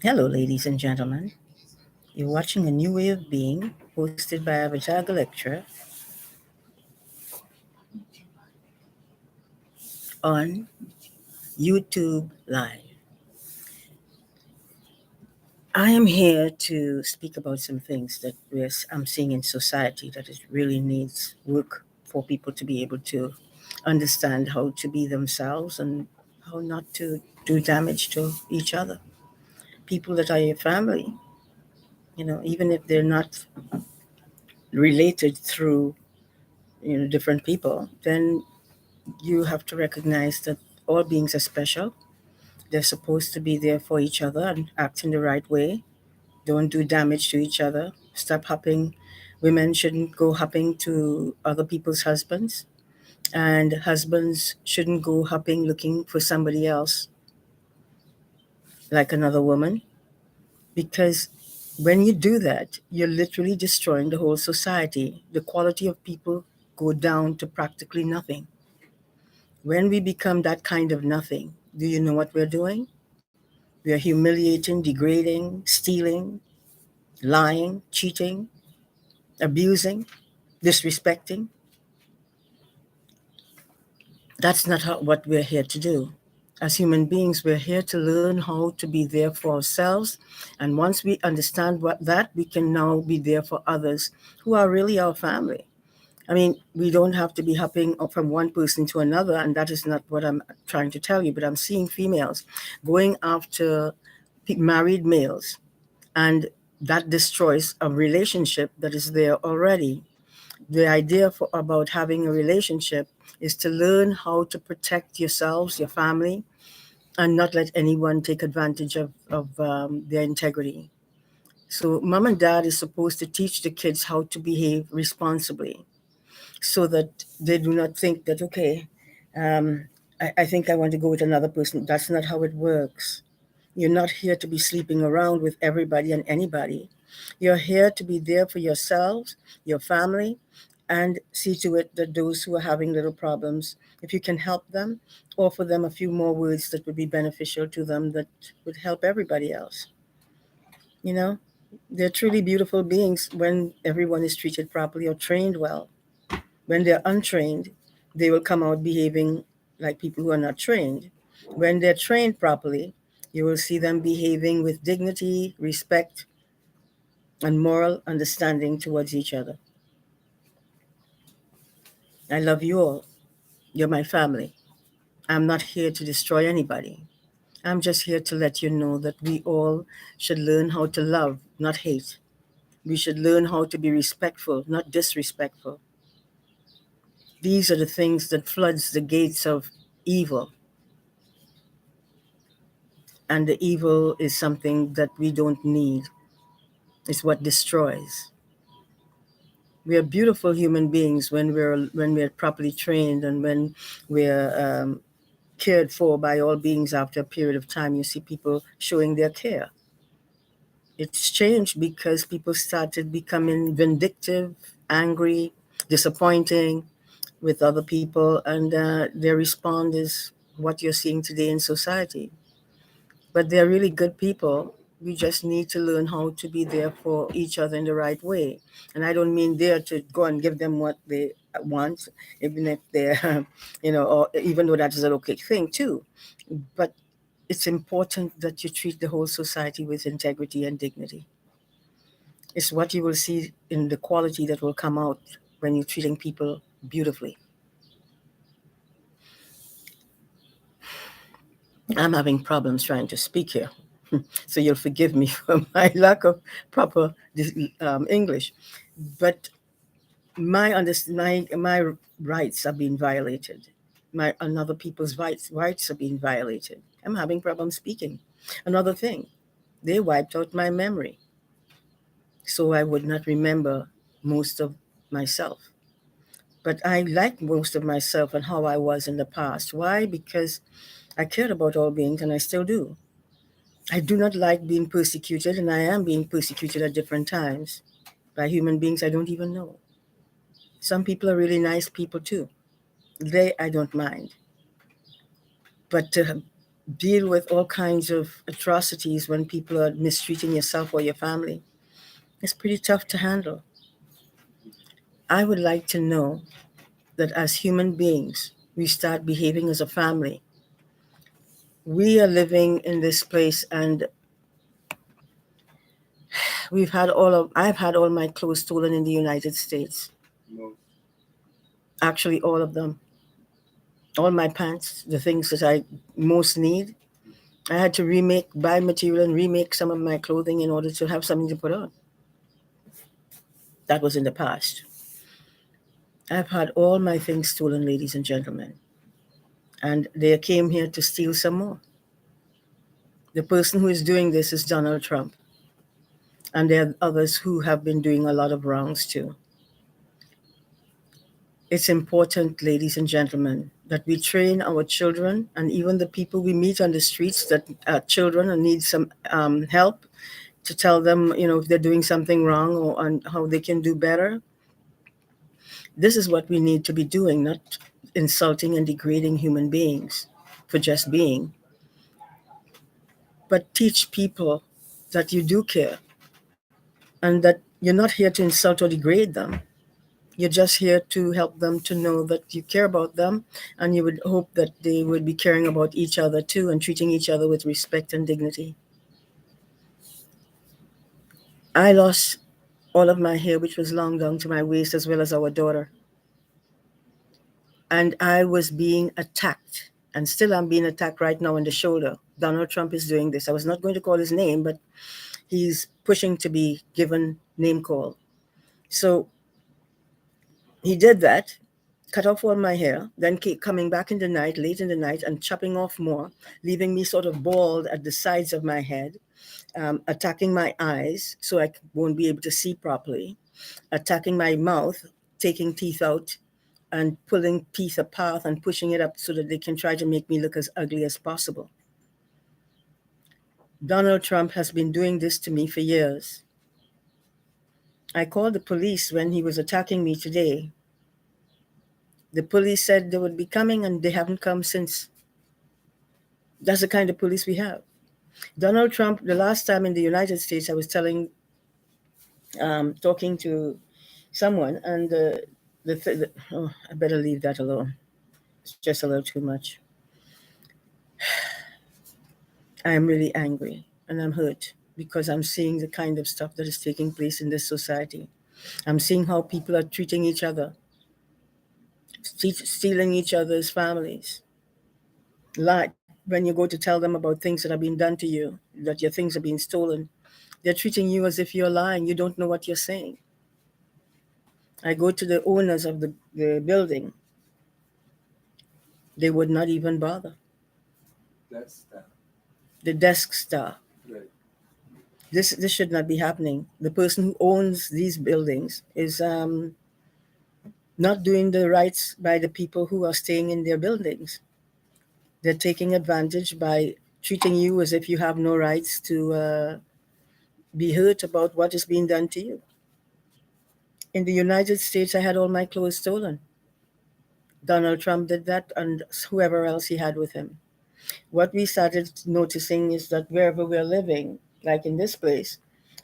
Hello, ladies and gentlemen. You're watching A New Way of Being, hosted by Avajaga Lecture on YouTube Live. I am here to speak about some things that I'm seeing in society that it really needs work for people to be able to understand how to be themselves and how not to do damage to each other. People that are your family, even if they're not related through different people, then you have to recognize that all beings are special. They're supposed to be there for each other and act in the right way. Don't do damage to each other. Stop hopping. Women shouldn't go hopping to other people's husbands, and husbands shouldn't go hopping looking for somebody else, like another woman, because when you do that, you're literally destroying the whole society. The quality of people go down to practically nothing. When we become that kind of nothing, do you know what we're doing? We are humiliating, degrading, stealing, lying, cheating, abusing, disrespecting. That's not what we're here to do. As human beings, we're here to learn how to be there for ourselves. And once we understand we can now be there for others who are really our family. I mean, we don't have to be hopping up from one person to another, and that is not what I'm trying to tell you. But I'm seeing females going after married males, and that destroys a relationship that is there already. The idea about having a relationship is to learn how to protect yourselves, your family, and not let anyone take advantage of their integrity. So, mom and dad is supposed to teach the kids how to behave responsibly so that they do not think that, okay, um, I think I want to go with another person. That's not how it works. You're not here to be sleeping around with everybody and anybody. You're here to be there for yourselves, your family, and see to it that those who are having little problems, if you can help them, offer them a few more words that would be beneficial to them that would help everybody else. You know, they're truly beautiful beings when everyone is treated properly or trained well. When they're untrained, they will come out behaving like people who are not trained. When they're trained properly, you will see them behaving with dignity, respect, and moral understanding towards each other. I love you all. You're my family. I'm not here to destroy anybody. I'm just here to let you know that we all should learn how to love, not hate. We should learn how to be respectful, not disrespectful. These are the things that floods the gates of evil, and the evil is something that we don't need. It's what destroys. We are beautiful human beings when we're properly trained and when we're cared for by all beings. After a period of time, you see people showing their care. It's changed because people started becoming vindictive, angry, disappointing with other people, and their response is what you're seeing today in society. But they're really good people. We just need to learn how to be there for each other in the right way. And I don't mean there to go and give them what they want, even if they're, or even though that is an okay thing too. But it's important that you treat the whole society with integrity and dignity. It's what you will see in the quality that will come out when you're treating people beautifully. I'm having problems trying to speak here. So you'll forgive me for my lack of proper English. But my rights are being violated. My another people's rights are being violated. I'm having problems speaking. Another thing, they wiped out my memory, so I would not remember most of myself. But I like most of myself and how I was in the past. Why? Because I cared about all beings, and I still do. I do not like being persecuted, and I am being persecuted at different times by human beings I don't even know. Some people are really nice people too. I don't mind. But to deal with all kinds of atrocities when people are mistreating yourself or your family. It's pretty tough to handle. I would like to know that as human beings, we start behaving as a family. We are living in this place, and I've had all my clothes stolen in the United States. Actually, all of them. All my pants, the things that I most need. I had to buy material and remake some of my clothing in order to have something to put on. That was in the past. I've had all my things stolen, ladies and gentlemen. And they came here to steal some more. The person who is doing this is Donald Trump. And there are others who have been doing a lot of wrongs too. It's important, ladies and gentlemen, that we train our children and even the people we meet on the streets that are children and need some help, to tell them, if they're doing something wrong or on how they can do better. This is what we need to be doing, not insulting and degrading human beings for just being, but teach people that you do care and that you're not here to insult or degrade them. You're just here to help them to know that you care about them, and you would hope that they would be caring about each other too and treating each other with respect and dignity. I lost all of my hair, which was long down to my waist, as well as our daughter. And I was being attacked, and still I'm being attacked right now in the shoulder. Donald Trump is doing this. I was not going to call his name, but he's pushing to be given name call. So he did that, cut off all my hair, then keep coming back in the night, late in the night, and chopping off more, leaving me sort of bald at the sides of my head, attacking my eyes so I won't be able to see properly, attacking my mouth, taking teeth out, and pulling teeth apart and pushing it up so that they can try to make me look as ugly as possible. Donald Trump has been doing this to me for years. I called the police when he was attacking me today. The police said they would be coming, and they haven't come since. That's the kind of police we have. Donald Trump, the last time in the United States, I was talking to someone, and I better leave that alone. It's just a little too much. I am really angry and I'm hurt because I'm seeing the kind of stuff that is taking place in this society. I'm seeing how people are treating each other, stealing each other's families. Like when you go to tell them about things that are being done to you, that your things are being stolen, they're treating you as if you're lying. You don't know what you're saying. I go to the owners of the building. They would not even bother. The desk staff. This should not be happening. The person who owns these buildings is not doing the rights by the people who are staying in their buildings. They're taking advantage by treating you as if you have no rights to be hurt about what is being done to you. In the United States, I had all my clothes stolen. Donald Trump did that, and whoever else he had with him. What we started noticing is that wherever we're living, like in this place,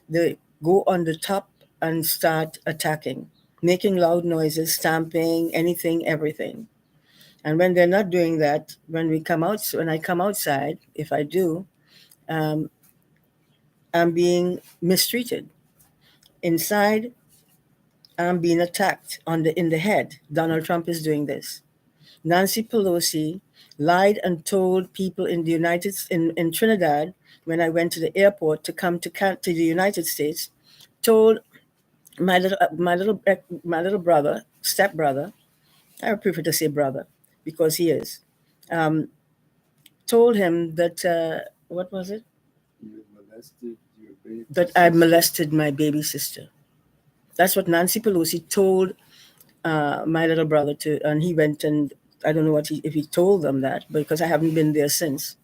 they go on the top and start attacking, making loud noises, stamping, anything, everything. And when they're not doing that, when I come outside, if I do, um, I'm being mistreated. Inside, I'm being attacked in the head. Donald Trump is doing this. Nancy Pelosi lied and told people in Trinidad, when I went to the airport to come to the United States, told my little brother, stepbrother, I would prefer to say brother because he is, um, told him that what was it? That I molested my baby sister. That's what Nancy Pelosi told my little brother to, and he went and I don't know if he told them that because I haven't been there since.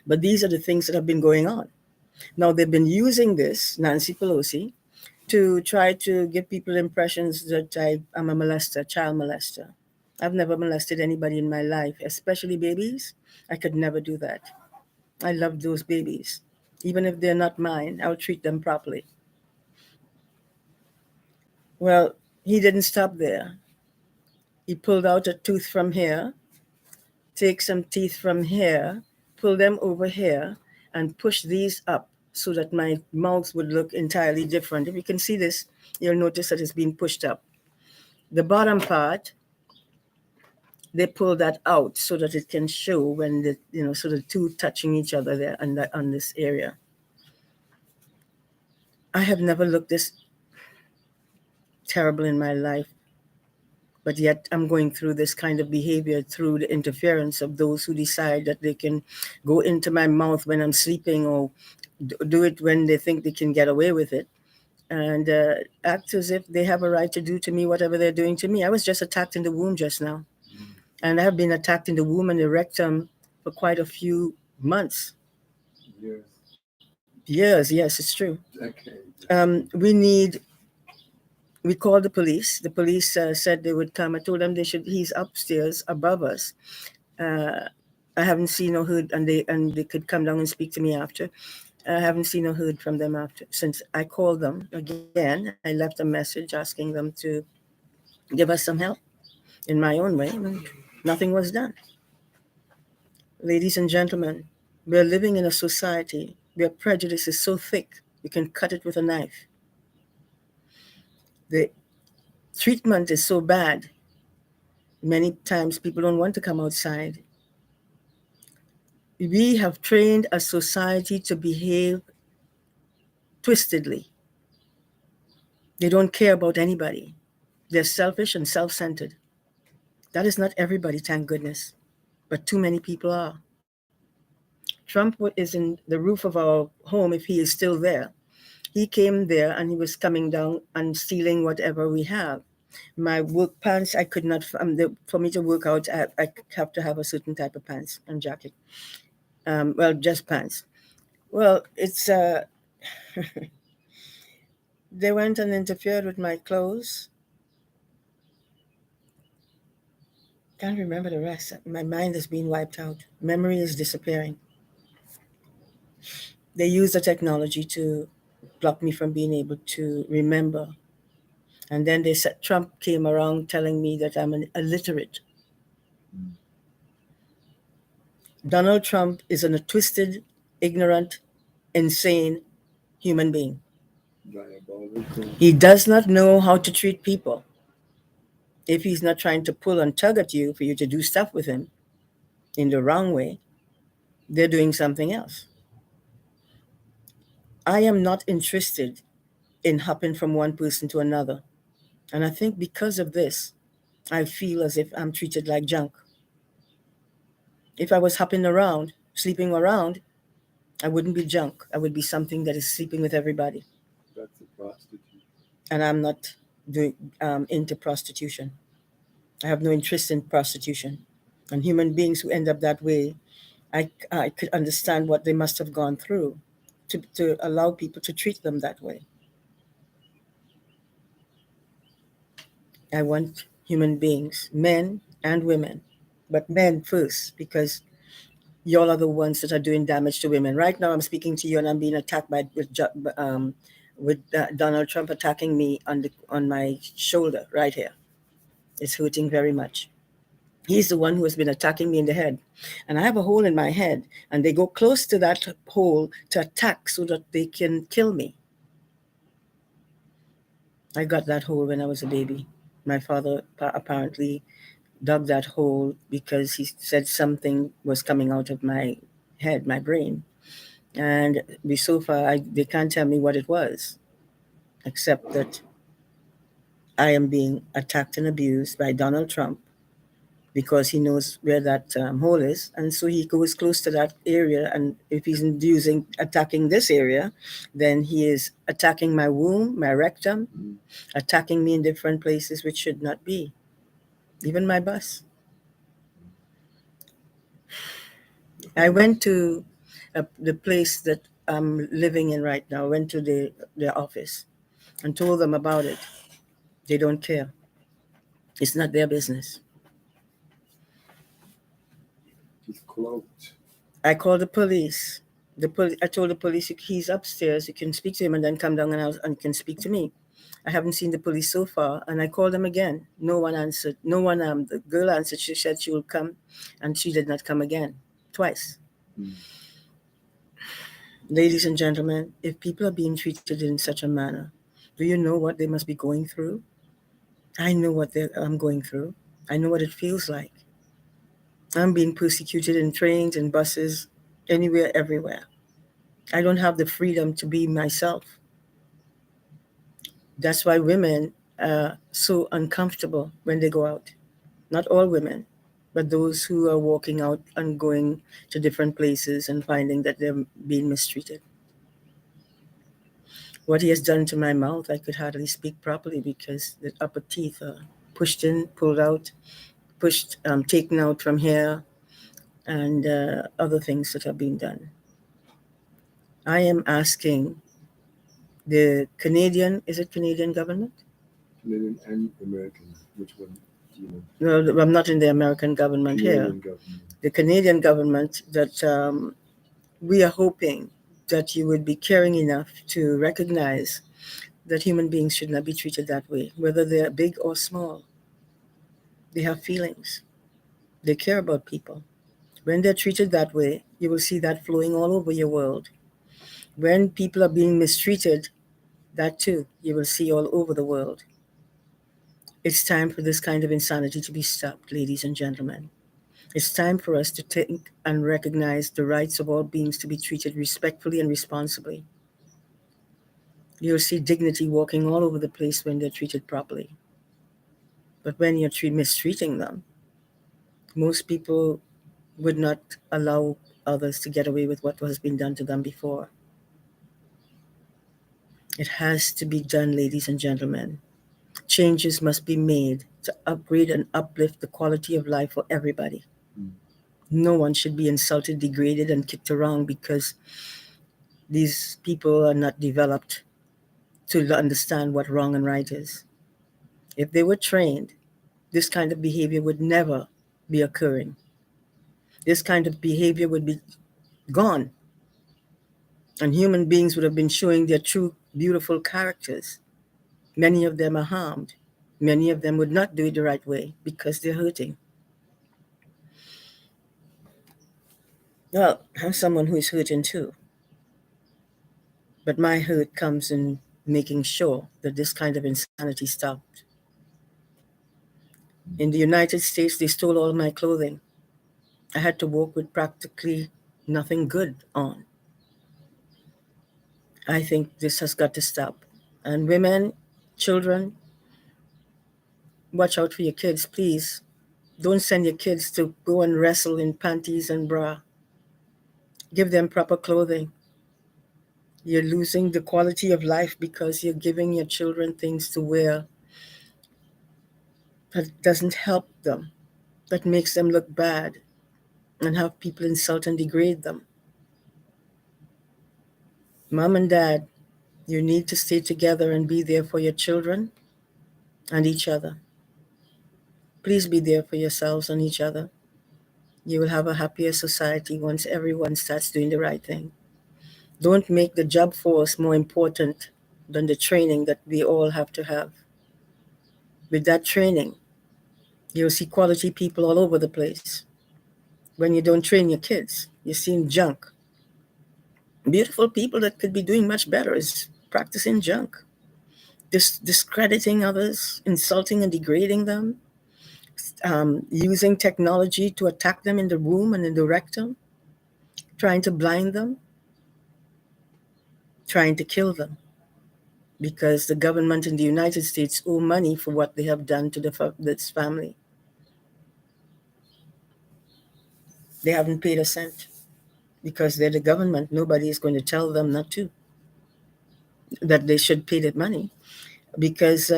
But these are the things that have been going on. Now they've been using this, Nancy Pelosi, to try to give people impressions that I am a molester, child molester. I've never molested anybody in my life, especially babies. I could never do that. I love those babies. Even if they're not mine, I'll treat them properly. Well, he didn't stop there. He pulled out a tooth from here, take some teeth from here, pull them over here, and push these up so that my mouth would look entirely different. If you can see this, you'll notice that it's being pushed up. The bottom part, they pull that out so that it can show when so the two touching each other there on this area. I have never looked this terrible in my life, but yet I'm going through this kind of behavior through the interference of those who decide that they can go into my mouth when I'm sleeping, or do it when they think they can get away with it, and act as if they have a right to do to me whatever they're doing to me. I was just attacked in the womb just now, and I have been attacked in the womb and the rectum for quite a few months. Years. Years, yes, it's true. We called the police. The police said they would come. I told them he's upstairs above us. I haven't seen or heard, and they could come down and speak to me after. I haven't seen or heard from them after, since I called them again. I left a message asking them to give us some help in my own way, and nothing was done. Ladies and gentlemen, we're living in a society where prejudice is so thick you can cut it with a knife. The treatment is so bad, many times people don't want to come outside. We have trained a society to behave twistedly. They don't care about anybody. They're selfish and self-centered. That is not everybody, thank goodness, but too many people are. Trump is in the roof of our home, if he is still there. He came there and he was coming down and stealing whatever we have. My work pants, I could not, for me to work out, I have to have a certain type of pants and jacket. Well, just pants. Well, it's, they went and interfered with my clothes. Can't remember the rest. My mind is being wiped out. Memory is disappearing. They used the technology to block me from being able to remember. And then they said Trump came around telling me that I'm an illiterate. Donald Trump is a twisted, ignorant, insane human being. He does not know how to treat people. If he's not trying to pull and tug at you for you to do stuff with him in the wrong way, they're doing something else. I am not interested in hopping from one person to another. And I think because of this, I feel as if I'm treated like junk. If I was hopping around, sleeping around, I wouldn't be junk. I would be something that is sleeping with everybody. That's a prostitute. And I'm not doing into prostitution. I have no interest in prostitution. And human beings who end up that way, I could understand what they must have gone through to allow people to treat them that way. I want human beings, men and women, but men first, because y'all are the ones that are doing damage to women. Right now, I'm speaking to you, and I'm being attacked with Donald Trump attacking me on my shoulder right here. It's hurting very much. He's the one who has been attacking me in the head, and I have a hole in my head, and they go close to that hole to attack so that they can kill me. I got that hole when I was a baby. My father apparently dug that hole because he said something was coming out of my head, my brain. And so far, they can't tell me what it was, except that I am being attacked and abused by Donald Trump because he knows where that hole is. And so he goes close to that area. And if he's attacking this area, then he is attacking my womb, my rectum, attacking me in different places which should not be, even my bus. I went to the place that I'm living in right now, went to their office and told them about it. They don't care. It's not their business. He's cloaked. I called the police. I told the police he's upstairs. You can speak to him and then come down and can speak to me. I haven't seen the police so far, and I called them again. No one answered. No one. The girl answered. She said she will come, and she did not come again. Twice. Mm. Ladies and gentlemen, if people are being treated in such a manner, do you know what they must be going through? I know what I'm going through. I know what it feels like. I'm being persecuted in trains and buses, anywhere, everywhere. I don't have the freedom to be myself. That's why women are so uncomfortable when they go out. Not all women, but those who are walking out and going to different places and finding that they're being mistreated. What he has done to my mouth, I could hardly speak properly because the upper teeth are pushed in, pulled out, taken out from here, and other things that are being done. I am asking the Canadian, is it Canadian government? Canadian and American. Which one do you know? No, I'm not in the American government Canadian here. government. The Canadian government that we are hoping that you would be caring enough to recognize that human beings should not be treated that way, whether they're big or small. They have feelings. They care about people. When they're treated that way, you will see that flowing all over your world. When people are being mistreated, that too, you will see all over the world. It's time for this kind of insanity to be stopped, ladies and gentlemen. It's time for us to think and recognize the rights of all beings to be treated respectfully and responsibly. You'll see dignity walking all over the place when they're treated properly. But when you're mistreating them, most people would not allow others to get away with what has been done to them before. It has to be done, ladies and gentlemen. Changes must be made to upgrade and uplift the quality of life for everybody. Mm. No one should be insulted, degraded, and kicked around because these people are not developed to understand what wrong and right is. If they were trained, this kind of behavior would never be occurring. This kind of behavior would be gone, and human beings would have been showing their true, beautiful characters. Many of them are harmed. Many of them would not do it the right way because they're hurting. Well, I'm someone who is hurting too. But my hurt comes in making sure that this kind of insanity stopped. In the United States, they stole all my clothing. I had to walk with practically nothing good on. I think this has got to stop. And women, children, watch out for your kids, please. Don't send your kids to go and wrestle in panties and bra. Give them proper clothing. You're losing the quality of life because you're giving your children things to wear that doesn't help them, that makes them look bad and have people insult and degrade them. Mom and dad, you need to stay together and be there for your children and each other. Please be there for yourselves and each other. You will have a happier society once everyone starts doing the right thing. Don't make the job force more important than the training that we all have to have. With that training, you'll see quality people all over the place. When you don't train your kids, you're seeing junk. Beautiful people that could be doing much better is practicing junk. Discrediting others, insulting and degrading them, using technology to attack them in the room and in the rectum, trying to blind them, trying to kill them. Because the government in the United States owe money for what they have done to this family. They haven't paid a cent because they're the government. Nobody is going to tell them not to, that they should pay that money because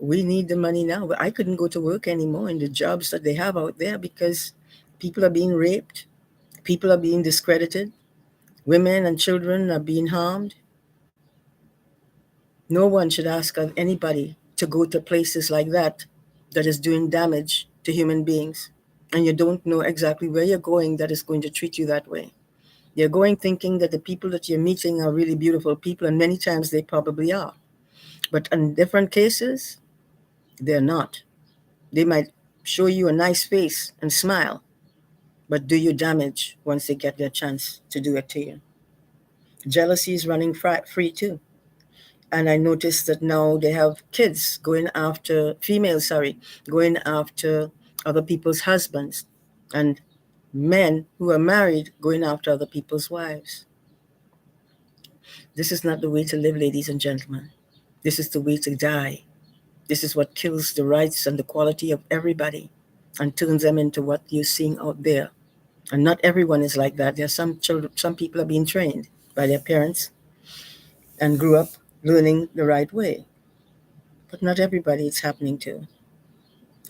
we need the money now. I couldn't go to work anymore in the jobs that they have out there because people are being raped, people are being discredited, women and children are being harmed. No one should ask of anybody to go to places like that that is doing damage to human beings. and you don't know exactly where you're going that is going to treat you that way. You're going thinking that the people that you're meeting are really beautiful people, and many times they probably are. But in different cases, they're not. They might show you a nice face and smile, but do you damage once they get their chance to do it to you. Jealousy is running free too. And I noticed that now they have kids going after females, going after other people's husbands, and men who are married going after other people's wives. This is not the way to live, ladies and gentlemen. This is the way to die. This is what kills the rights and the quality of everybody and turns them into what you're seeing out there. And not everyone is like that. There are some children, some people are being trained by their parents and grew up learning the right way. But not everybody it's happening to.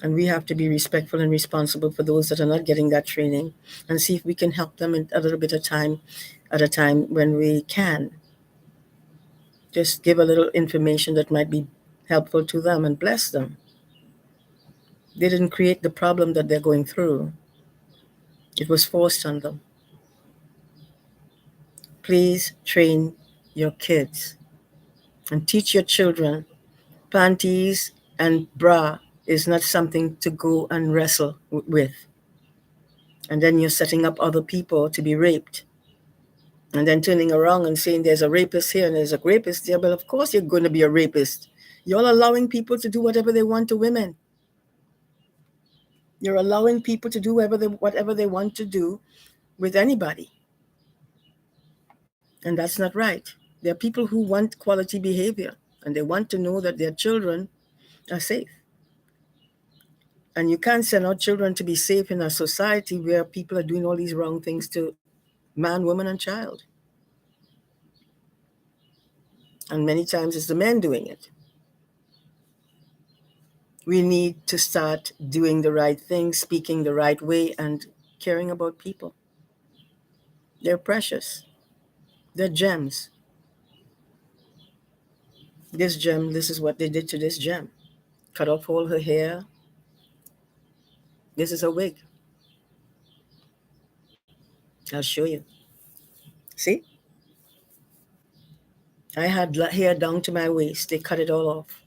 And we have to be respectful and responsible for those that are not getting that training and see if we can help them in a little bit of time at a time when we can. Just give a little information that might be helpful to them and bless them. They didn't create the problem that they're going through. It was forced on them. Please train your kids and teach your children panties and bra is not something to go and wrestle with. And then you're setting up other people to be raped. And then turning around and saying there's a rapist here and there's a rapist there. But of course you're going to be a rapist. You're allowing people to do whatever they want to women. You're allowing people to do whatever they want to do with anybody. And that's not right. There are people who want quality behavior and they want to know that their children are safe. And you can't send our children to be safe in a society where people are doing all these wrong things to man, woman, and child. And many times it's the men doing it. We need to start doing the right thing, speaking the right way, and caring about people. They're precious. They're gems. This gem, this is what they did to this gem. Cut off all her hair. This is a wig. I'll show you. See? I had hair down to my waist. They cut it all off.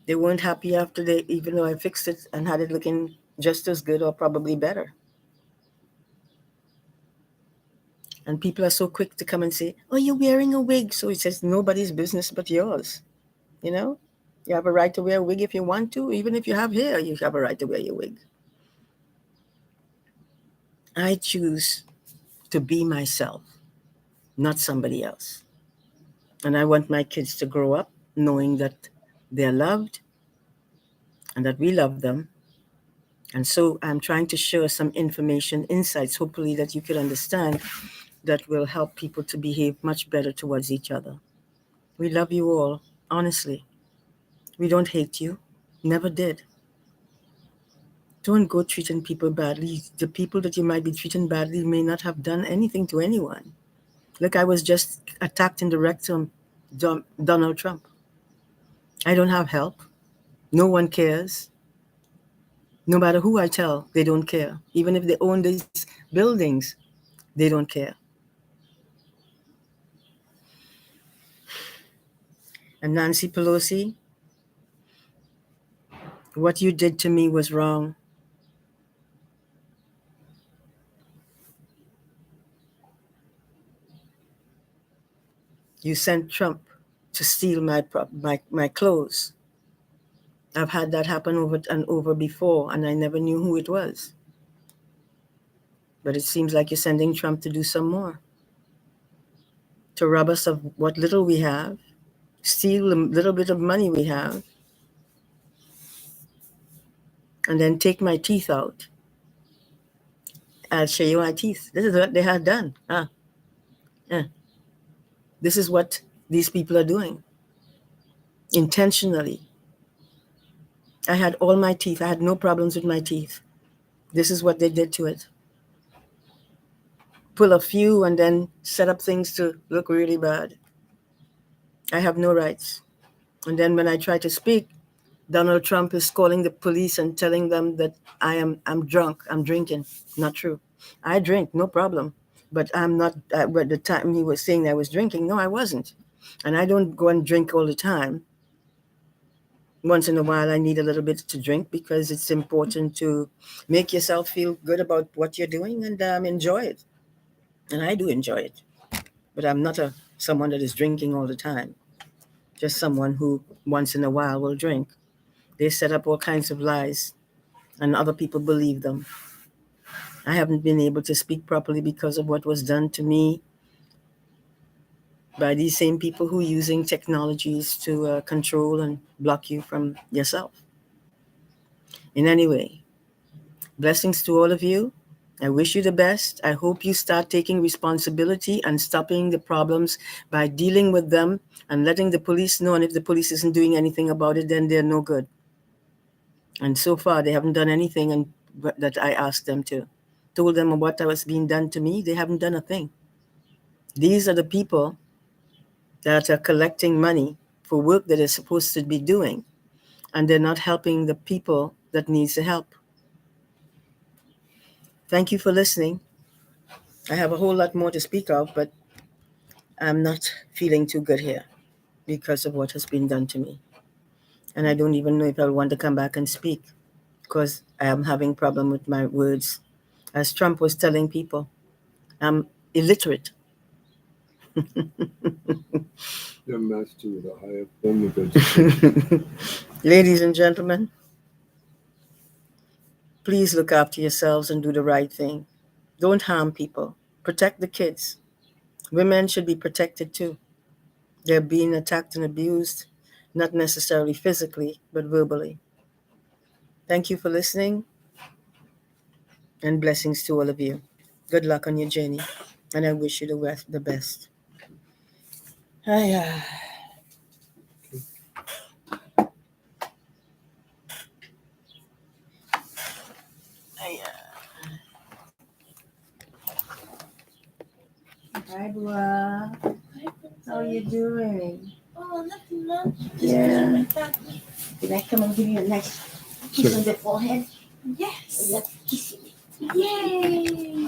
They weren't happy after even though I fixed it and had it looking just as good or probably better. And people are so quick to come and say, oh, you're wearing a wig. So it says nobody's business but yours. You know, you have a right to wear a wig if you want to. Even if you have hair, you have a right to wear your wig. I choose to be myself, not somebody else. And I want my kids to grow up knowing that they're loved and that we love them. And so I'm trying to share some information, insights, hopefully that you could understand that will help people to behave much better towards each other. We love you all, honestly. We don't hate you, never did. Don't go treating people badly. The people that you might be treating badly may not have done anything to anyone. Look, I was just attacked in the rectum, Donald Trump. I don't have help. No one cares. No matter who I tell, they don't care. Even if they own these buildings, they don't care. And Nancy Pelosi, what you did to me was wrong. You sent Trump to steal my clothes. I've had that happen over and over before, and I never knew who it was. But it seems like you're sending Trump to do some more. To rob us of what little we have, steal the little bit of money we have, and then take my teeth out. I'll show you my teeth. This is what they had done. Yeah. This is what these people are doing. Intentionally. I had all my teeth. I had no problems with my teeth. This is what they did to it. Pull a few and then set up things to look really bad. I have no rights. And then when I try to speak, Donald Trump is calling the police and telling them that I'm drunk, I'm drinking. Not true. I drink, no problem. But I'm not, at the time he was saying I was drinking, no, I wasn't. And I don't go and drink all the time. Once in a while, I need a little bit to drink because it's important to make yourself feel good about what you're doing and enjoy it. And I do enjoy it. But I'm not someone that is drinking all the time. Just someone who once in a while will drink. They set up all kinds of lies and other people believe them. I haven't been able to speak properly because of what was done to me by these same people who are using technologies to control and block you from yourself. In any way, blessings to all of you. I wish you the best. I hope you start taking responsibility and stopping the problems by dealing with them and letting the police know. And if the police isn't doing anything about it, then they're no good. And so far, they haven't done anything that I asked them to. Told them what was being done to me. They haven't done a thing. These are the people that are collecting money for work that they're supposed to be doing, and they're not helping the people that needs the help. Thank you for listening. I have a whole lot more to speak of, but I'm not feeling too good here because of what has been done to me. And I don't even know if I'll want to come back and speak because I am having problem with my words. As Trump was telling people, I'm illiterate. You're master with a higher form of education. Ladies and gentlemen, please look after yourselves and do the right thing. Don't harm people. Protect the kids. Women should be protected too. They're being attacked and abused, not necessarily physically, but verbally. Thank you for listening, and blessings to all of you. Good luck on your journey, and I wish you the best. Hiya. Hi, Bua. How are you doing? Oh, nothing much. Yeah. Can I come and give you a nice kiss on the forehead? Yes. Let's kiss you. Yay.